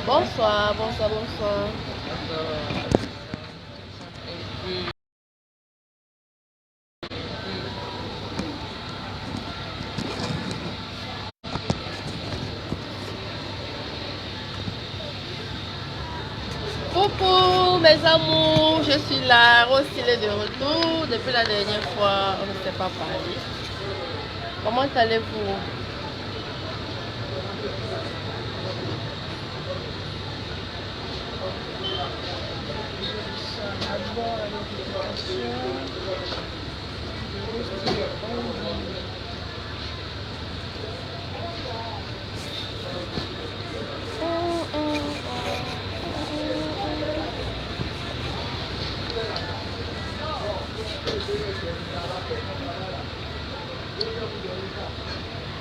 Bonsoir, bonsoir, bonsoir. Coucou mes amours, je suis là, Rosile est de retour. Depuis la dernière fois, on ne s'est pas parlé. Comment allez-vous?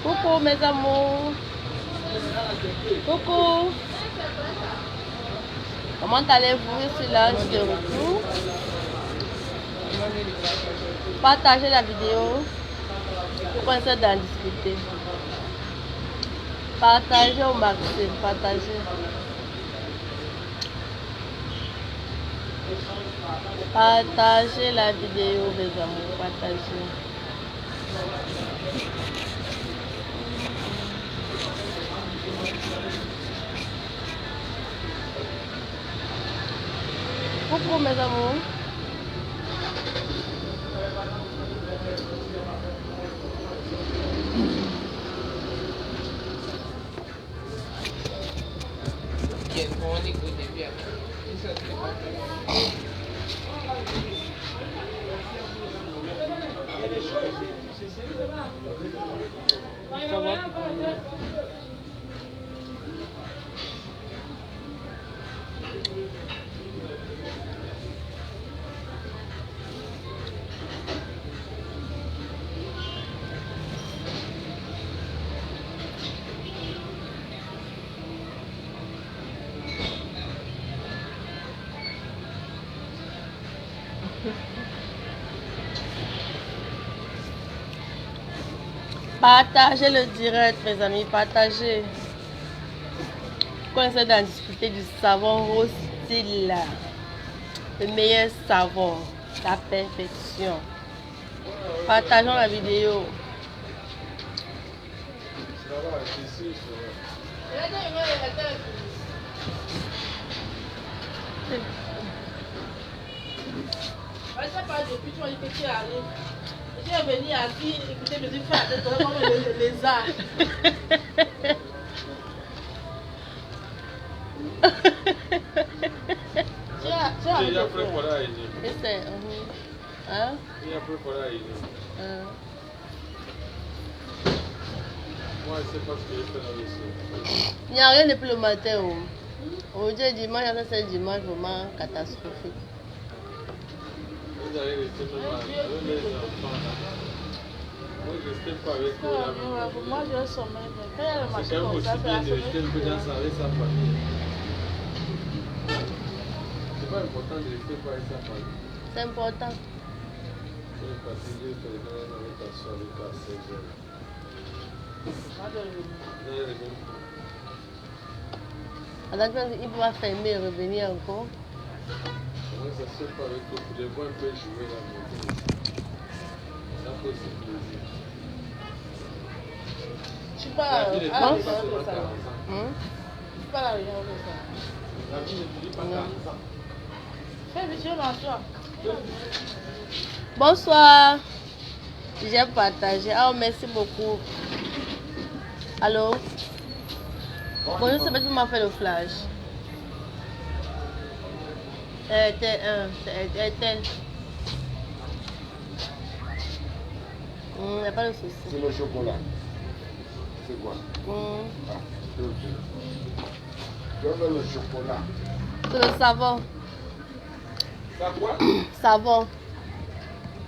Coucou mes amours. Coucou. Comment allez-vous? Je suis là, je suis de retour. Partagez la vidéo pour qu'on essaie d'en discuter. Partagez au maximum, partagez. Partagez la vidéo, mes amours, partagez. Coucou mes amours. Partagez le direct, mes amis, partagez. On essaie d'en discuter du savon Rosile, le meilleur savon, la perfection. Partageons la vidéo. Je suis venu assis, écoutez, je me suis fait la tête comme les arts. Tu as préparé. Hein? Tu as préparé. Moi, je sais pas ce que je fais dans le sol. Il n'y a rien depuis le matin. Aujourd'hui, dimanche, c'est un dimanche vraiment catastrophique. Vous allez rester même avec les enfants. Moi, je ne reste pas avec eux. Moi, j'ai un sommeil. C'est quand même aussi bien de rester un peu avec sa famille. C'est pas important de rester pas avec sa famille. C'est important. Je vais fatiguer, je vais faire une invitation avec toi à 16 heures. Il va fermer et revenir encore. Moi, ça se fait pas avec toi. Je vois un peu jouer la maison. Ça fait aussi plaisir. Tu parles à rien de ça. Tu parles à rien de ça. La vie ne finit pas 40 ans. Fais vidéo dans toi. Bonsoir. J'ai partagé. Oh, merci beaucoup. Allô? Bon, je sais pas si tu m'as fait le flash. RTL. Il n'y a pas de souci. C'est le chocolat. C'est quoi? Ah, je veux le chocolat. C'est le savon. Ça quoi? Savon.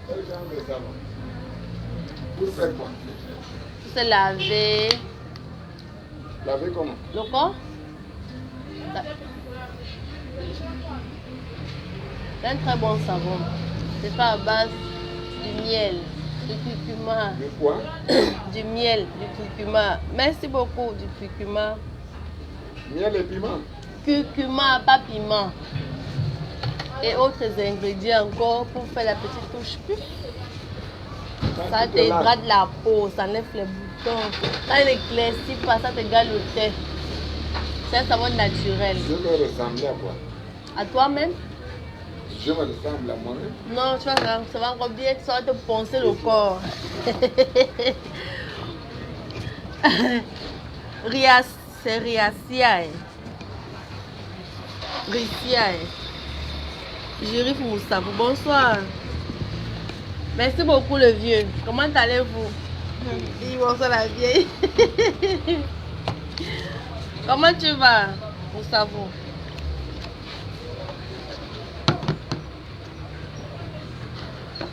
Quel genre de savon? Vous faites quoi? C'est laver. Laver comment? Le corps? C'est un très bon savon. C'est fait à base du miel, du curcuma. Du quoi? Du miel, du curcuma. Merci beaucoup, du curcuma. Miel et piment. Curcuma, pas piment. Et autres ingrédients encore pour faire la petite touche. Ça t'hydrate la peau, ça enlève les boutons. Ça n'éclaircit pas, ça te garde le teint. C'est un savon naturel. Je me ressemble à quoi? À toi-même? Je me ressemble à moi-même. Non, tu vois, ça va encore bien, ça va te poncer le corps. C'est Riaciae. Riaciae. Jérif Moussabou, bonsoir. Merci beaucoup le vieux. Comment allez-vous? Bonsoir la vieille. Comment tu vas, Moussabou?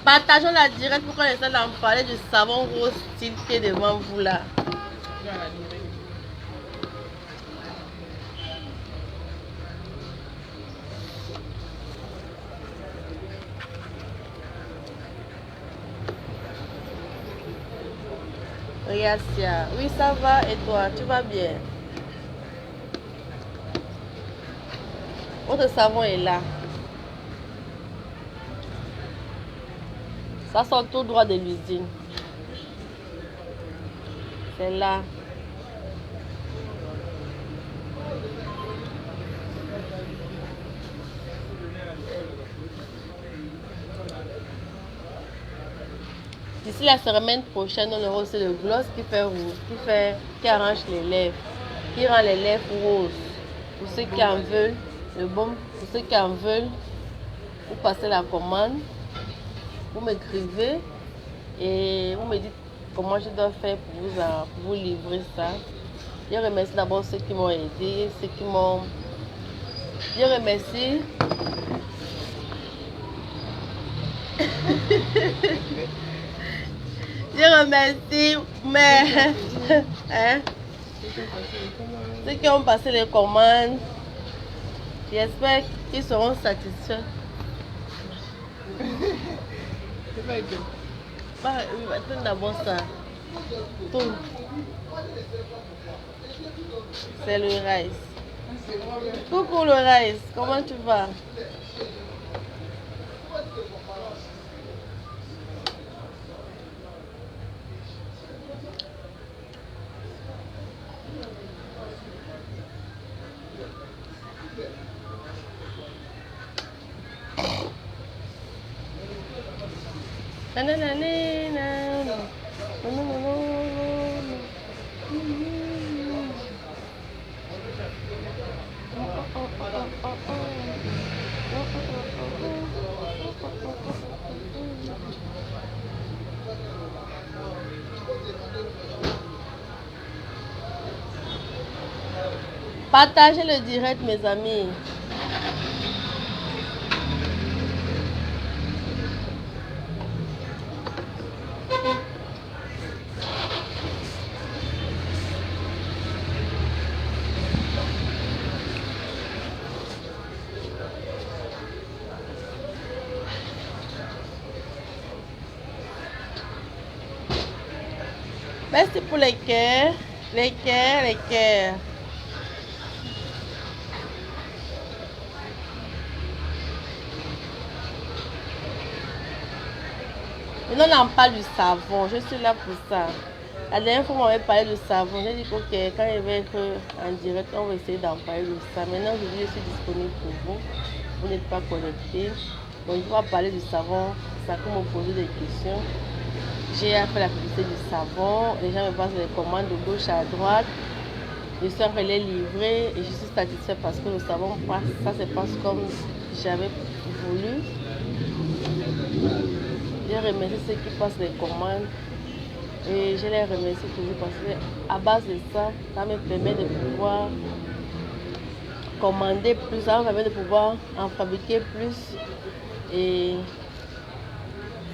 Partageons la direct pour qu'on essaie d'en parler du savon rose style qui est devant vous là. Riacia, oui ça va et toi, tu vas bien? Votre savon est là. Ça sort tout droit de l'usine. C'est là. D'ici la semaine prochaine, on aura aussi le gloss qui fait rouge, qui arrange les lèvres, qui rend les lèvres roses. Pour ceux qui en veulent, le baume, pour ceux qui en veulent, vous passez la commande, vous m'écrivez et vous me dites comment je dois faire pour vous livrer ça. Je remercie d'abord ceux qui m'ont aidé, ceux qui m'ont... Je remercie... Je remercie ceux qui ont passé les commandes. J'espère qu'ils seront satisfaits. Tout d'abord ça. Tout. C'est le rice. Coucou le rice, comment tu vas? Partagez le direct, mes amis. Merci pour les cœurs, les cœurs, les cœurs. Maintenant, on en parle du savon. Je suis là pour ça. La dernière fois, on m'avait parlé du savon. J'ai dit que quand il va être en direct, on va essayer d'en parler de ça. Maintenant, je suis disponible pour vous. Vous n'êtes pas connectés. Donc, je vais parler du savon. Ça peut me poser des questions. J'ai fait la publicité du savon. Les gens me passent les commandes de gauche à droite. Je suis en train de les livrer et je suis satisfaite parce que le savon passe. Ça se passe comme j'avais voulu. Je remercie ceux qui passent les commandes et je les remercie toujours parce qu'à base de ça, ça me permet de pouvoir commander plus, ça me permet de pouvoir en fabriquer plus et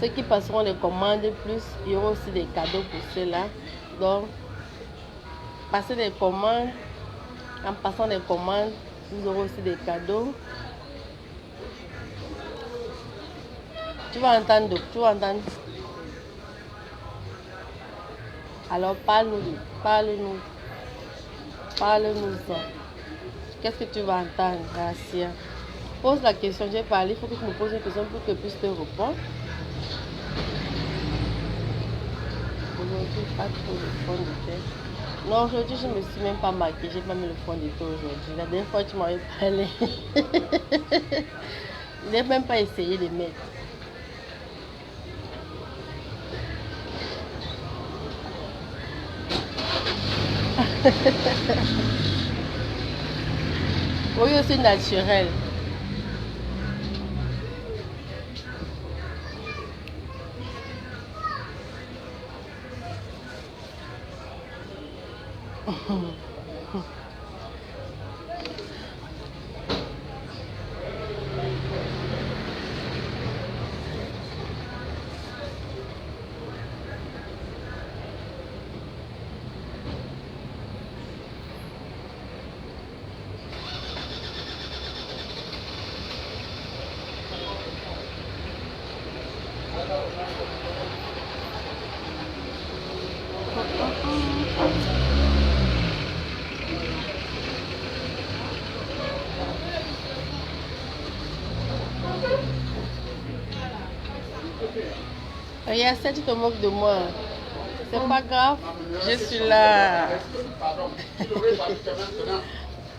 ceux qui passeront les commandes plus, il y aura aussi des cadeaux pour ceux-là. Donc, passez les commandes, en passant les commandes, vous aurez aussi des cadeaux. Tu vas entendre, tu vas entendre. Alors parle-nous, parle-nous, parle-nous-en. Qu'est-ce que tu vas entendre, Gracia? Pose la question, j'ai parlé, il faut que tu me poses une question pour que je puisse te répondre. Aujourd'hui, pas trop de fond de tête. Non, aujourd'hui, je ne me suis même pas maquillée, j'ai pas mis le fond de teint aujourd'hui. La dernière fois, tu m'avais parlé. Je n'ai même pas essayé de mettre. Oui, aussi naturel. Regarde, ça, tu te moques de moi. C'est pas grave, je suis là.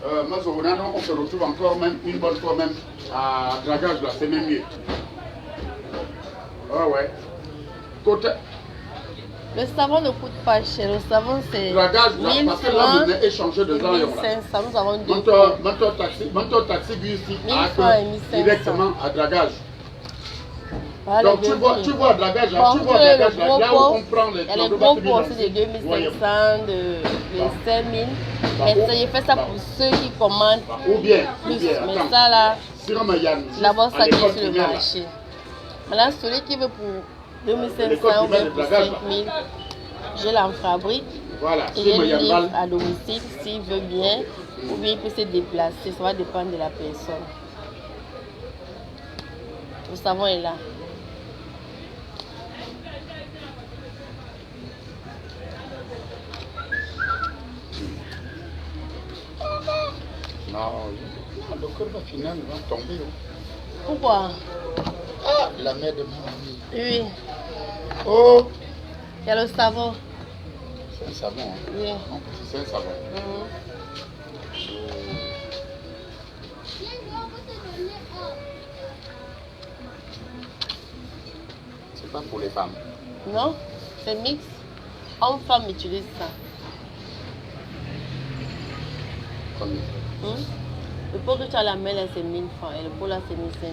On se retrouve encore même une bonne fois même à Dragage là, c'est même mieux. Ah ouais. Côté. Le savon ne coûte pas cher, le savon c'est 1000 francs et 1500, nous avons deux. Mon taxi ici 1000 francs et 1500. Directement à Dragage. Voilà, donc tu vois à Dragage là, bon, tu vois à Dragage là, là où on prend les. Il y a les gros pots aussi de 2500, de 5000. Mais ça, j'ai fait ça pour ceux qui commandent plus. Mais ça là, d'abord ça qui est sur le marché. Maintenant, celui qui veut pour 2500 ou bien pour 5000, je l'en fabrique. Voilà, et je le livre à domicile s'il veut bien, ou bien il peut se déplacer, ça va dépendre de la personne. Le savon est là. Non, le cœur va finir, il va tomber. Pourquoi? Ah, la mère de mon ami. Oui. Oh! Il y a le savon. C'est un savon, hein? Oui. C'est un savon. C'est pas pour les femmes. Non, c'est mix. Hommes-femmes utilisent ça. Combien? Le pot que tu as à la main là c'est 1000 francs et le pot là c'est 1500.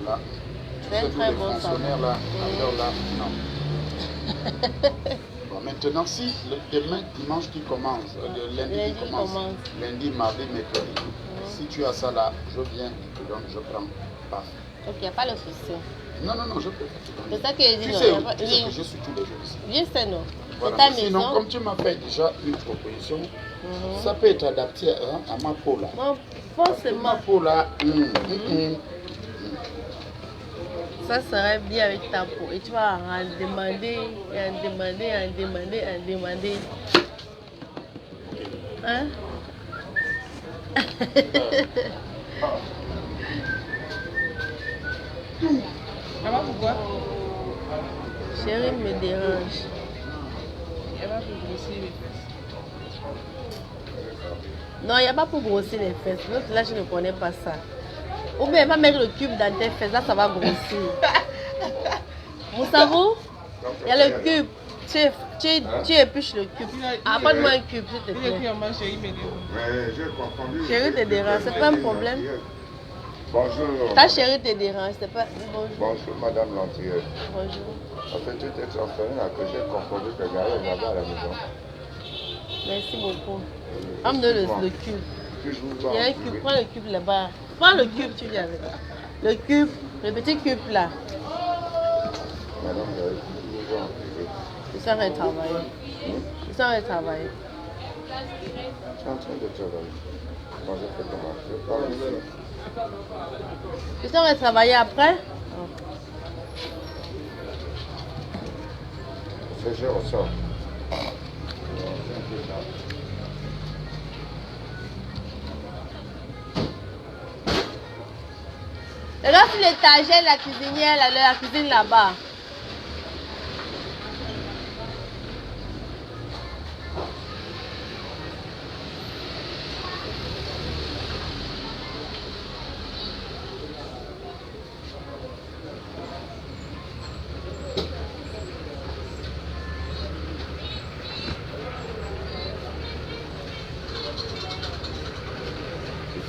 Là. C'est un très bon savon. Là, alors là, non. Bon, maintenant, si le demain, dimanche qui commence, le lundi qui commence, lundi, mardi, mercredi, si tu as ça là, je viens, je te donne, je prends. Paf. Ok, il n'y a pas de souci. Non, je peux. C'est ça que je dis. Tu non. sais que je suis tous les jours ici. Je sais, non. Voilà. C'est ta Sinon, maison. comme tu m'as fait déjà une proposition, ça peut être adapté à ma peau là. Non, forcément. Ma peau là, ça serait bien avec ta peau. Et tu vas en demander, et en demander, en demander, en demander. Hein? Maman, pourquoi? Chérie me dérange. Elle va pour grossir les fesses. Non, il n'y a pas pour grossir les fesses. L'autre là, je ne connais pas ça. Ou bien elle va mettre le cube dans tes fesses, là, ça va grossir. Vous savez? Il y a le cube. Tu épluches le cube. Apporte-moi un cube, s'il te plaît. Chérie te dérange, c'est pas un problème. Bonjour. Ta chérie te dérange, c'est pas... Bonjour. Bonjour, madame l'entrière. Bonjour. En fait, tu t'es transféré à que j'ai confondu que Gaël là-bas à la maison. Merci beaucoup. On me donne le cube. Il y a un cube, prends le cube là-bas. Prends le cube, tu viens avec. Le cube, le petit cube là. Madame Gaël, je vous en prie. Je suis en train de travailler. Je suis en train de travailler. Je suis en train de travailler. Moi, je fais comment? Je parle ici. Je suis en train de travailler après. Je ressors. Regarde sur l'étagère, la cuisinière, la cuisine là-bas.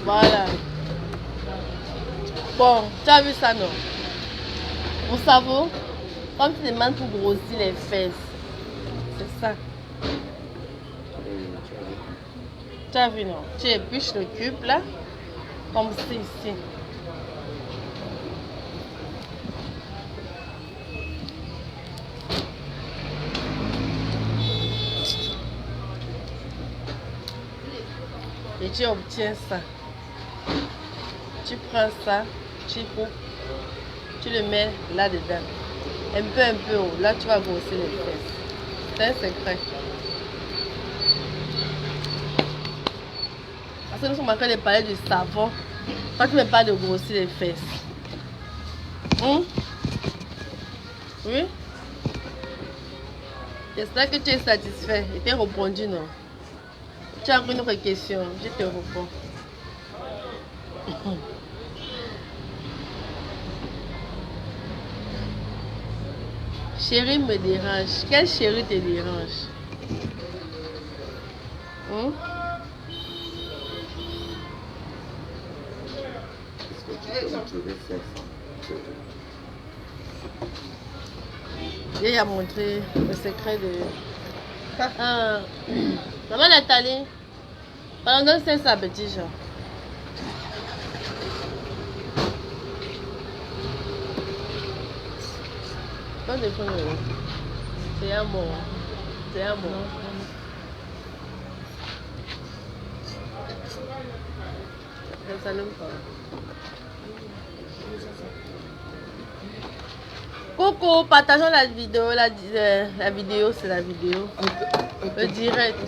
Voilà. Bon, tu as vu ça, non? Mon savon, comme tu demandes pour grossir les fesses. C'est ça. Tu as vu, non? Tu épluches le cube, là. Comme c'est ici. Et tu obtiens ça. Tu prends ça, tu coupes, tu le mets là-dedans. Un peu haut. Là, tu vas grossir les fesses. C'est un secret. Parce que nous sommes en train de parler du savon. Quand tu ne mets pas de grossir les fesses. Oui? J'espère que tu es satisfait. Et tu as répondu, non? Tu as une autre question. Je te réponds. Chérie me dérange. Quel chéri te dérange? Il a montré le secret de... Maman Nathalie, pendant que c'est ça, petit genre. C'est un mot. C'est un mot. Ça n'aime pas. Coucou, partageons la vidéo. La vidéo, c'est la vidéo. Le direct.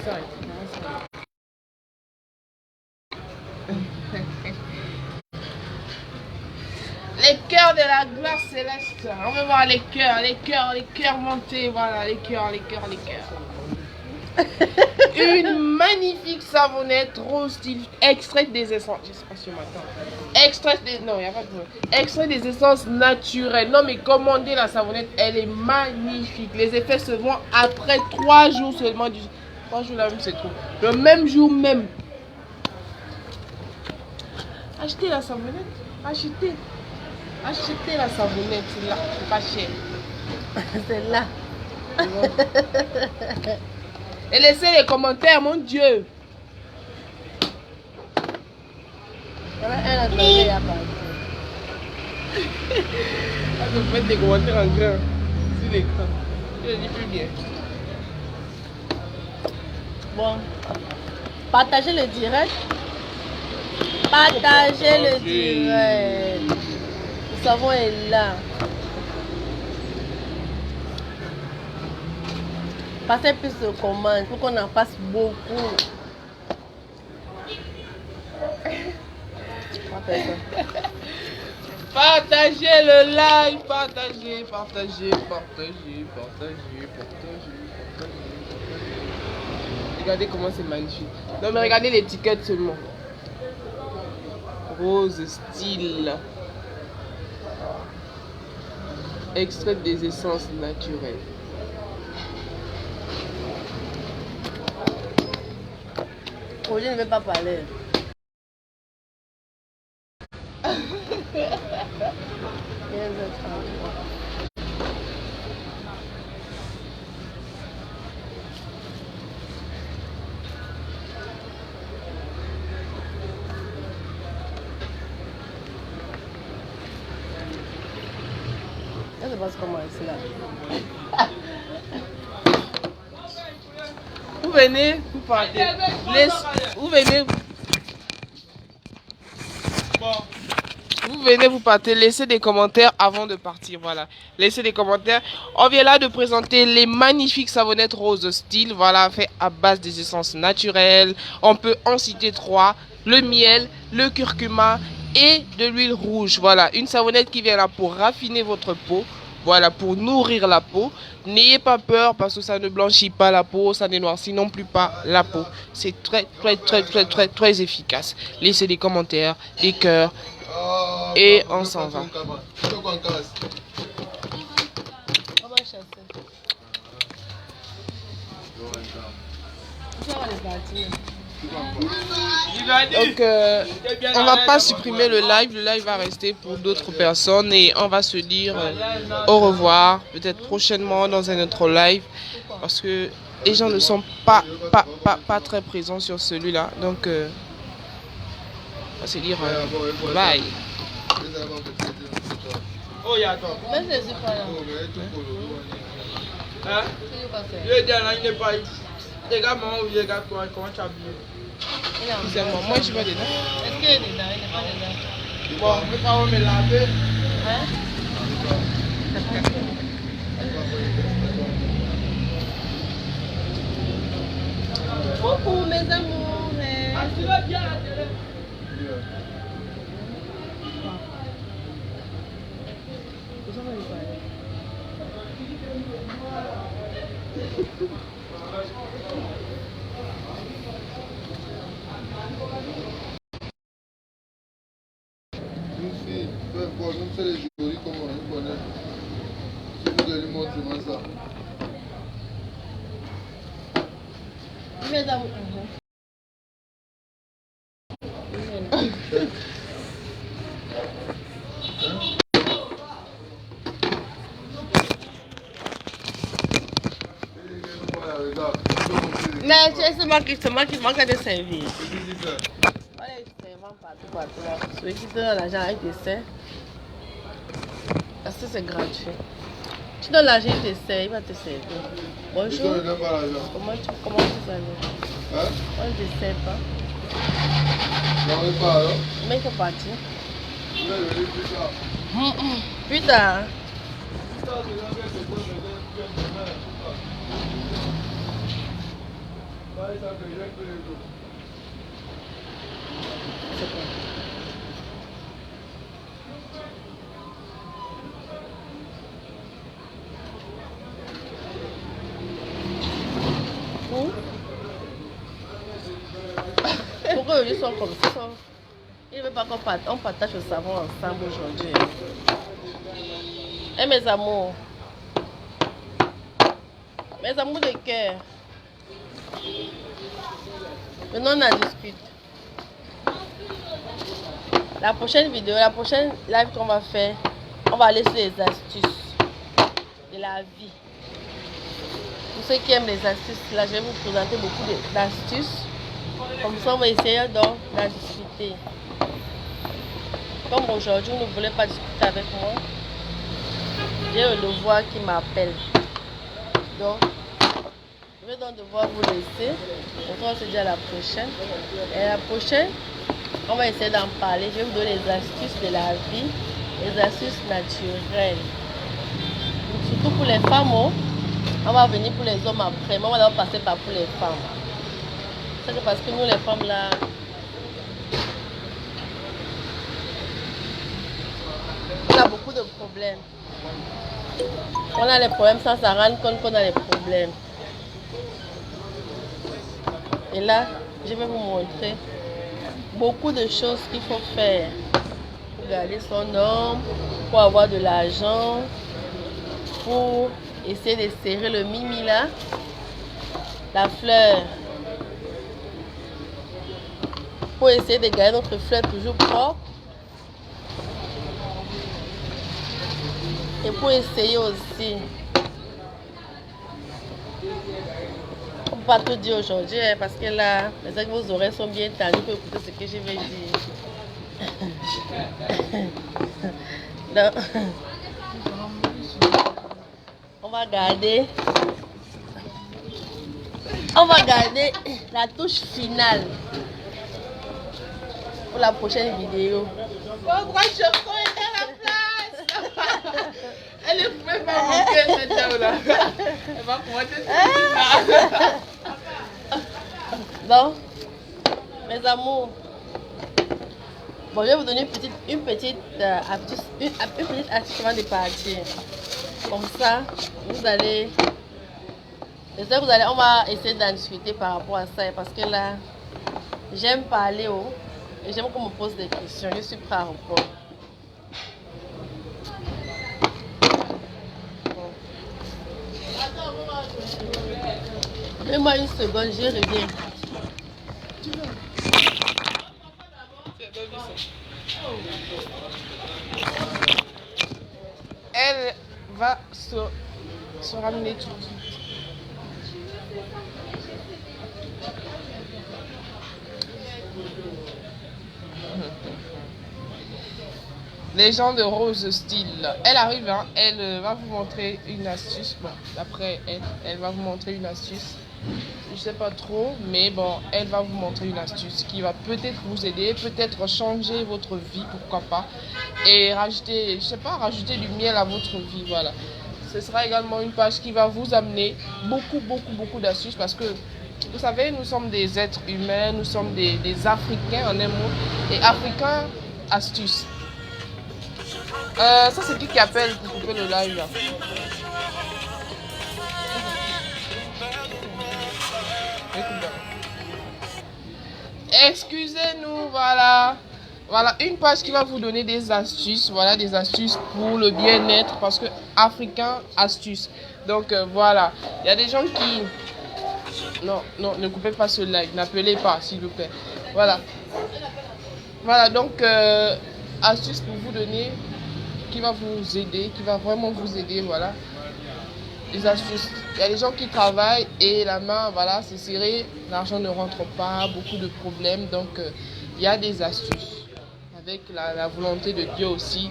Les cœurs de la gloire céleste. On veut voir les cœurs monter. Voilà, les cœurs. Une magnifique savonnette rose style extraite des essences. Je sais pas si on m'attend. Extrait des essences naturelles. Non mais commandez la savonnette, elle est magnifique. Les effets se vont après 3 jours seulement. 3 jours là même c'est trop. Le même jour même. Achetez la savonnette. Achetez la savonnette, c'est là, c'est pas cher. C'est là. Et laissez les commentaires, mon Dieu. Elle a trouvé à part. Je vais mettre des commentaires en grain sur l'écran. Je le dis plus bien. Bon. Partagez le direct. Partagez le direct. Le savon est là. Passez plus de commandes pour qu'on en fasse beaucoup. Partagez le live, partagez. Regardez comment c'est magnifique. Non mais regardez l'étiquette seulement. Rose style. Extrait des essences naturelles. Aujourd'hui, je ne vais pas parler. Ça se passe comment ici là? Vous venez, vous partez. Vous venez. Vous venez, vous partez. Laissez des commentaires avant de partir. Voilà. Laissez des commentaires. On vient là de présenter les magnifiques savonnettes rose style. Voilà, fait à base des essences naturelles. On peut en citer 3. Le miel, le curcuma et de l'huile rouge. Voilà, une savonnette qui vient là pour raffiner votre peau. Voilà, pour nourrir la peau. N'ayez pas peur parce que ça ne blanchit pas la peau, ça ne noircit non plus pas la peau. C'est très efficace. Laissez des commentaires, des cœurs et on s'en va. Donc on va pas supprimer le live va rester pour d'autres personnes et on va se dire au revoir, peut-être prochainement dans un autre live parce que les gens ne sont pas très présents sur celui-là, donc on va se dire bye. Oh, il y a toi. Mais je suis pas là. Hein? Je dis là, il n'est pas ici. Les gars, maman, les gars, comment tu as habillé? Moi, je suis pas dedans. Est-ce qu'il est dedans? Il n'est pas dedans. Bon, je ne vais pas me laver. Hein? Coucou, mes amours. Ah, tu vas bien à la télé? C'est les jolies comme on les connaît. Si vous allez montrer ça. Mais c'est moi qui manque de servir. Voilà, ils servent partout là. Ceux qui donnent l'argent avec des serres. Parce que c'est gratuit. Tu donnes l'argent, il te sert, il va te servir. Bonjour. Comment tu savais? Hein? On ne te sert pas. Non, pas alors. Mais il faut partir. Vous allez venir plus tard. Plus tard. Pourquoi ils sont comme ça? Ils ne veulent pas qu'on partage le savon ensemble aujourd'hui. Et mes amours de cœur, maintenant on en discute. La prochaine vidéo, la prochaine live qu'on va faire, on va aller sur les astuces de la vie. Pour ceux qui aiment les astuces, là je vais vous présenter beaucoup d'astuces. Comme ça on va essayer donc d'en discuter. Comme aujourd'hui vous ne voulez pas discuter avec moi, j'ai le devoir qui m'appelle. Donc je vais donc devoir vous laisser. On va se dire à la prochaine. Et la prochaine, on va essayer d'en parler. Je vais vous donner les astuces de la vie, les astuces naturelles. Surtout pour les femmes, on va venir pour les hommes après, mais on va d'abord passer par pour les femmes. C'est parce que nous les femmes là, on a beaucoup de problèmes. On a les problèmes sans s'en rendre compte qu'on a les problèmes. Et là, je vais vous montrer beaucoup de choses qu'il faut faire pour garder son homme, pour avoir de l'argent, pour essayer de serrer le mimi là, la fleur, pour essayer de garder notre fleur toujours propre. Et pour essayer aussi, on ne peut pas tout dire aujourd'hui parce que là, les que vos oreilles sont bien tendues pour écouter ce que je vais dire. Donc, on va garder la touche finale pour la prochaine vidéo. Pourquoi je connais la place? Elle ne pouvait pas monter cette dame-là. Elle va monter Donc, mes amours, Bon, je vais vous donner une petite astuce avant de partir. Comme ça, vous allez... on va essayer d'en discuter par rapport à ça. Parce que là, j'aime parler et j'aime qu'on me pose des questions. Je suis prêt à répondre. Donne-moi une seconde, je reviens. Elle va se ramener tout de suite. Les gens de Rose Style, elle arrive, hein, elle va vous montrer une astuce. Bon, d'après elle va vous montrer une astuce. Je sais pas trop, mais bon, elle va vous montrer une astuce qui va peut-être vous aider, peut-être changer votre vie, pourquoi pas, et rajouter, je sais pas, rajouter du miel à votre vie, voilà. Ce sera également une page qui va vous amener beaucoup d'astuces parce que vous savez, nous sommes des êtres humains, nous sommes des Africains en un mot, et Africains astuces. Ça c'est qui appelle pour couper le live là? Excusez-nous, voilà. Voilà une page qui va vous donner des astuces, voilà, des astuces pour le bien-être parce que Africain astuces. Donc voilà, il y a des gens qui... Non, ne coupez pas ce live, n'appelez pas s'il vous plaît. Voilà. Voilà, donc astuces pour vous donner qui va vous aider, qui va vraiment vous aider, voilà. Les astuces. Il y a des gens qui travaillent et la main, voilà, c'est serré, l'argent ne rentre pas, beaucoup de problèmes. Donc, il y a des astuces. Avec la volonté de Dieu aussi.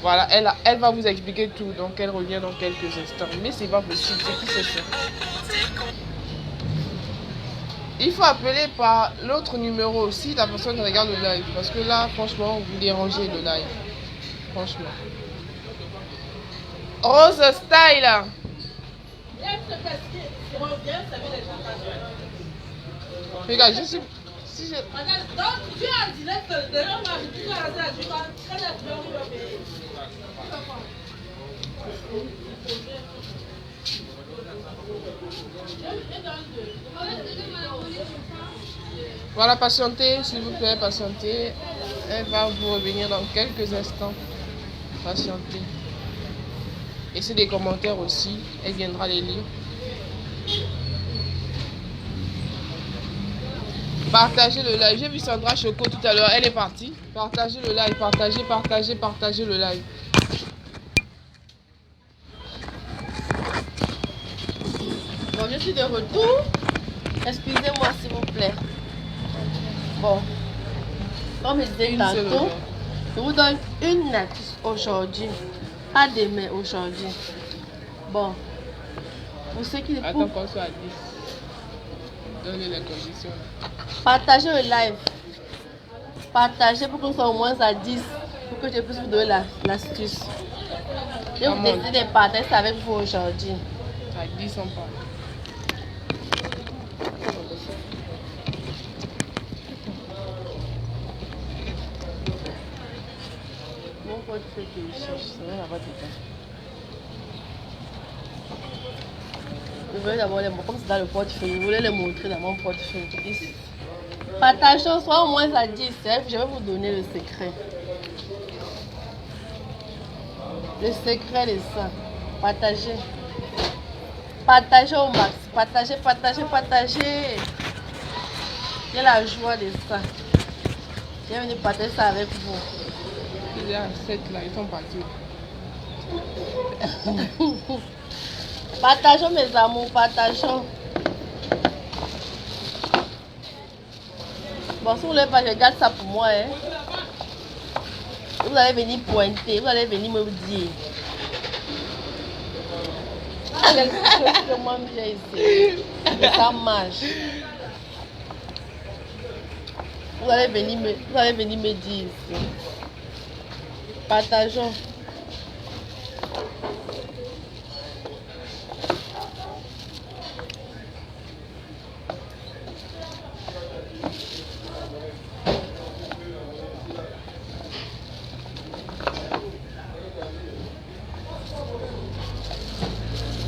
Voilà, elle va vous expliquer tout. Donc, elle revient dans quelques instants. Mais c'est pas possible, c'est qui c'est ça? Il faut appeler par l'autre numéro aussi, la personne regarde le live. Parce que là, franchement, vous dérangez le live. Franchement. Rose Style. Regarde, je suis... Si je... Voilà, patientez, s'il vous plaît, patientez. Elle va vous revenir dans quelques instants. Patientez. Et c'est des commentaires aussi, elle viendra les lire. Partagez le live. J'ai vu Sandra Choco tout à l'heure, elle est partie. Partagez le live, partagez le live. Bon, je suis de retour. Excusez-moi s'il vous plaît. Bon, comme je disais tantôt, je vous donne une astuce aujourd'hui. Pas demain, aujourd'hui. Bon, pour ceux qui... Attends qu'on soit à 10. Donnez les conditions. Partagez le live. Partagez pour qu'on soit au moins à 10. Pour que je puisse vous donner l'astuce. Je vous décide de partager ça avec vous aujourd'hui. À 10 on parle. Mon portefeuille que je cherche, c'est vrai là-bas dedans. Je voulais d'abord les montrer, comme c'est dans le portefeuille, je voulais les montrer dans mon portefeuille. Partageons, soit au moins à 10, je vais vous donner le secret. Le secret de ça. Partagez. Partagez au max. Partagez. J'ai la joie de ça. Je vais venir partager ça avec vous. Il y a 7 là, ils sont partis. Partageons mes amours, partageons. Bon, si vous ne voulez pas, je garde ça pour moi. Hein. Vous allez venir pointer, vous allez venir me dire. Quelque chose que moi j'ai essayé. Mais ça marche. Vous allez venir me dire ici. Partageons.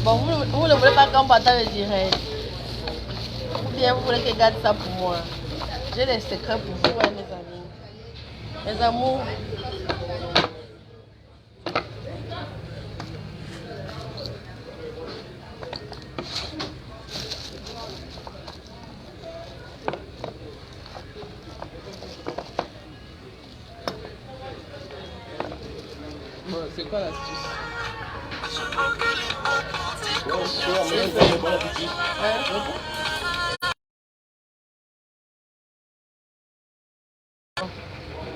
Bon, vous ne voulez pas qu'on partage le direct. Ou bien vous voulez que je garde ça pour moi. J'ai des secrets pour vous, ouais, mes amis. Mes amours. C'est quoi l'astuce?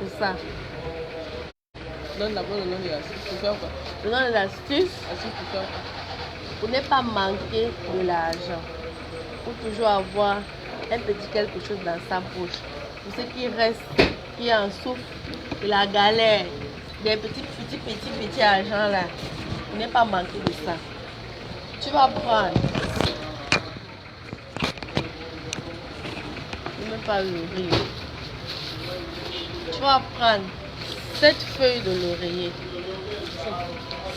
C'est ça. Donne d'abord le nom de l'astuce. Pour faire quoi? Le nom de l'astuce, Astuce pour faire quoi? pour ne pas manquer de l'argent. Pour toujours avoir un petit quelque chose dans sa poche. Pour ceux qui restent, qui en souffrent de la galère, des petits argent là. Pour ne pas manquer de ça. Tu vas prendre. Ne mets pas le riz. Tu vas prendre 7 feuilles de l'oreiller.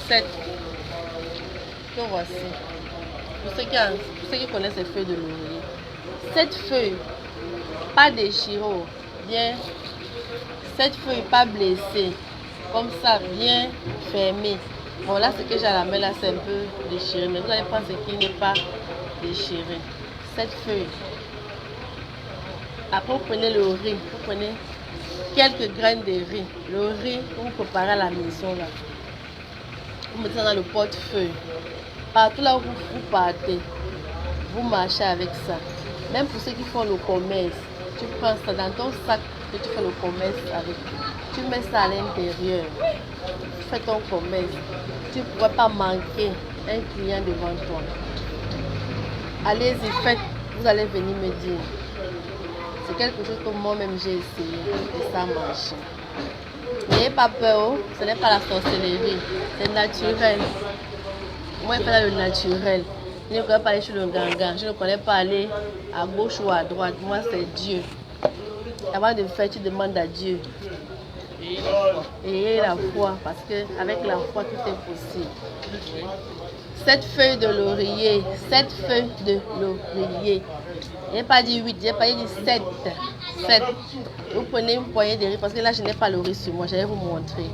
7. Que voici. Pour ceux qui connaissent les feuilles de l'oreiller. 7 feuilles, pas déchirées, bien. 7 feuilles, pas blessées. Comme ça, bien fermées. Bon, là, ce que j'ai à la main, là, c'est un peu déchiré. Mais vous allez prendre ce qui n'est pas déchiré. 7 feuilles. Après, vous prenez le riz. Vous prenez quelques graines de riz. Le riz que vous préparez à la maison, là. Vous mettez ça dans le portefeuille. Partout là où vous partez, vous marchez avec ça. Même pour ceux qui font le commerce, tu prends ça dans ton sac que tu fais le commerce avec. Tu mets ça à l'intérieur. Tu fais ton commerce. Tu ne pourras pas manquer un client devant toi. Allez-y, faites. Vous allez venir me dire. C'est quelque chose que moi-même j'ai essayé et ça marche. N'ayez pas peur, ce n'est pas la sorcellerie, c'est naturel. Moi, je fais le naturel. Je ne connais pas aller chez le ganga, je ne connais pas aller à gauche ou à droite. Moi, c'est Dieu. Avant de faire, tu demandes à Dieu. Et la foi, parce qu'avec la foi, tout est possible. 7 feuilles de laurier, 7 feuilles de laurier. Je n'ai pas dit 8, je n'ai pas dit 7. 7. Vous prenez une poignée de riz, parce que là, je n'ai pas le riz sur moi, je vais vous montrer.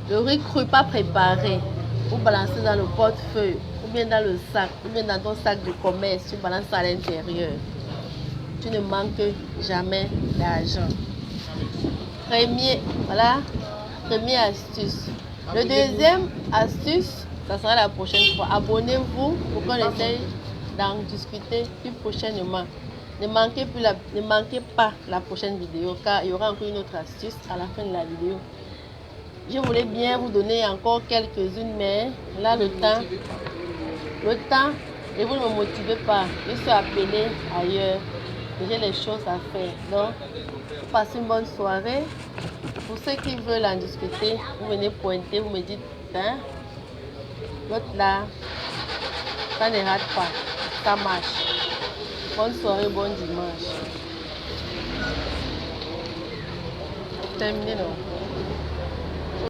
Le riz cru, pas préparé. Vous balancez dans le portefeuille, ou bien dans le sac, ou bien dans ton sac de commerce, tu balances ça à l'intérieur. Tu ne manques jamais d'argent. Première astuce. Le deuxième astuce, ça sera la prochaine fois. Abonnez-vous pour qu'on essaye d'en discuter plus prochainement. Ne manquez pas la prochaine vidéo car il y aura encore une autre astuce à la fin de la vidéo. Je voulais bien vous donner encore quelques-unes, mais là le temps, et vous ne me motivez pas. Je suis appelée ailleurs. J'ai les choses à faire. Donc, passez une bonne soirée. Pour ceux qui veulent en discuter, vous venez pointer, vous me dites, hein, l'autre là, ça ne rate pas, ça marche. Bonne soirée, bon dimanche. Terminé, non?